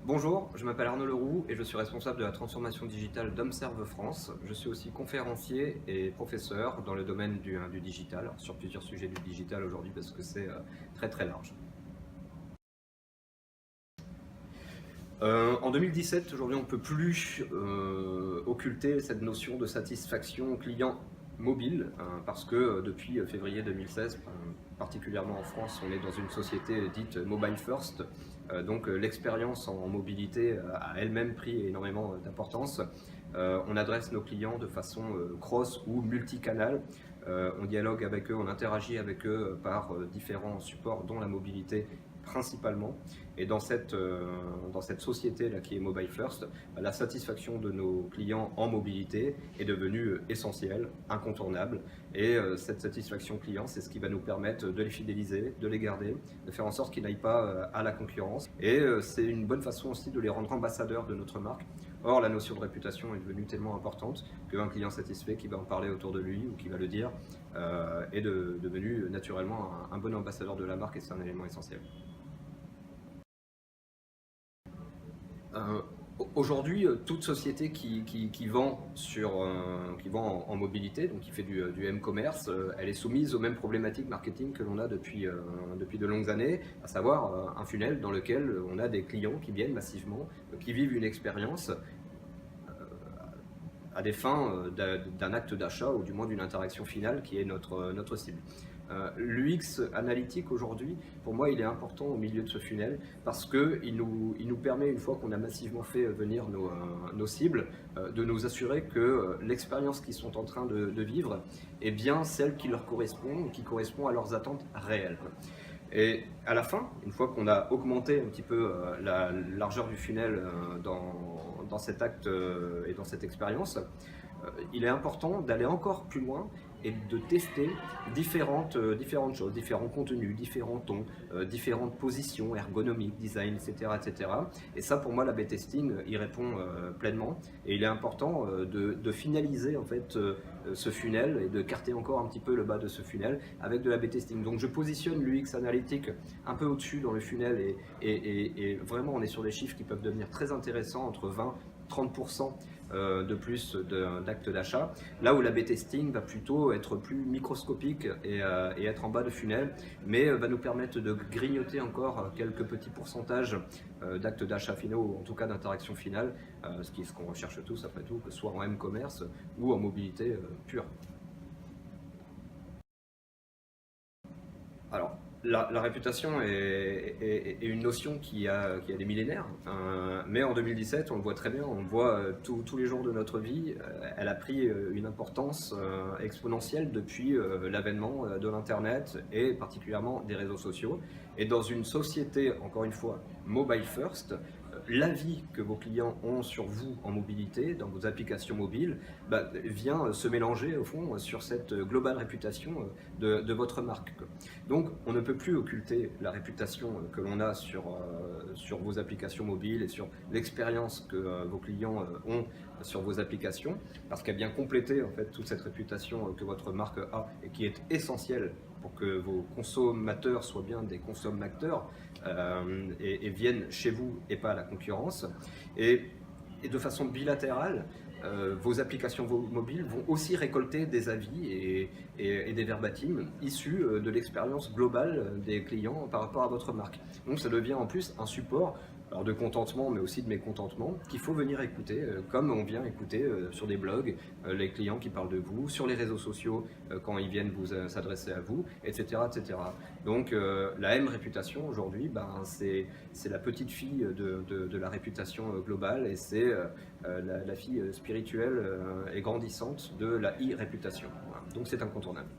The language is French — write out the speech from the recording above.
Bonjour, je m'appelle Arnaud Leroux et je suis responsable de la transformation digitale d'Observe France. Je suis aussi conférencier et professeur dans le domaine du digital, sur plusieurs sujets du digital aujourd'hui parce que c'est très très large. En 2017, aujourd'hui, on ne peut plus occulter cette notion de satisfaction client mobile parce que depuis février 2016, particulièrement en France, on est dans une société dite mobile first. Donc l'expérience en mobilité a elle-même pris énormément d'importance. On adresse nos clients de façon cross ou multicanal. On dialogue avec eux, on interagit avec eux par différents supports, dont la mobilité principalement. Et dans cette société là qui est Mobile First, la satisfaction de nos clients en mobilité est devenue essentielle, incontournable. Et cette satisfaction client, c'est ce qui va nous permettre de les fidéliser, de les garder, de faire en sorte qu'ils n'aillent pas à la concurrence. Et c'est une bonne façon aussi de les rendre ambassadeurs de notre marque. Or, la notion de réputation est devenue tellement importante qu'un client satisfait qui va en parler autour de lui ou qui va le dire est devenu naturellement un bon ambassadeur de la marque et c'est un élément essentiel. Aujourd'hui, toute société qui vend, qui vend en mobilité, donc qui fait du m-commerce, elle est soumise aux mêmes problématiques marketing que l'on a depuis de longues années, à savoir un funnel dans lequel on a des clients qui viennent massivement, qui vivent une expérience à des fins d'un acte d'achat ou du moins d'une interaction finale qui est notre cible. L'UX analytique aujourd'hui, pour moi, il est important au milieu de ce funnel parce qu'il nous permet, une fois qu'on a massivement fait venir nos cibles, de nous assurer que l'expérience qu'ils sont en train de vivre est bien celle qui leur correspond, qui correspond à leurs attentes réelles. Et à la fin, une fois qu'on a augmenté un petit peu la largeur du funnel dans cet acte et dans cette expérience, il est important d'aller encore plus loin et de tester différentes choses, différents contenus, différents tons, différentes positions ergonomiques, design, etc., etc. Et ça, pour moi, l'A/B testing y répond pleinement. Et il est important de finaliser en fait ce funnel et de carter encore un petit peu le bas de ce funnel avec de l'A/B testing. Donc je positionne l'UX analytique un peu au-dessus dans le funnel et vraiment on est sur des chiffres qui peuvent devenir très intéressants, entre 20-30% de plus d'actes d'achat, là où l'A/B testing va plutôt être plus microscopique et être en bas de funnel, mais va nous permettre de grignoter encore quelques petits pourcentages d'actes d'achat finaux, ou en tout cas d'interaction finale, ce qu'on recherche tous après tout, que ce soit en m-commerce ou en mobilité pure. Alors, la réputation est une notion qui a des millénaires, mais en 2017, on le voit très bien, on le voit tous les jours de notre vie, elle a pris une importance exponentielle depuis l'avènement de l'Internet et particulièrement des réseaux sociaux. Et dans une société, encore une fois, mobile first, l'avis que vos clients ont sur vous en mobilité, dans vos applications mobiles, vient se mélanger au fond sur cette globale réputation de votre marque. Donc on ne peut plus occulter la réputation que l'on a sur vos applications mobiles et sur l'expérience que vos clients ont sur vos applications, parce qu'elle vient compléter en fait toute cette réputation que votre marque a et qui est essentielle pour que vos consommateurs soient bien des consommateurs et viennent chez vous et pas à la concurrence. Et de façon bilatérale, vos applications mobiles vont aussi récolter des avis et des verbatims issus de l'expérience globale des clients par rapport à votre marque. Donc ça devient en plus un support, alors de contentement mais aussi de mécontentement, qu'il faut venir écouter, comme on vient écouter sur des blogs les clients qui parlent de vous, sur les réseaux sociaux quand ils viennent s'adresser à vous, etc., etc. Donc la M-réputation aujourd'hui, c'est la petite fille de la réputation globale et c'est la fille spirituelle et grandissante de la I-réputation. Voilà. Donc c'est incontournable.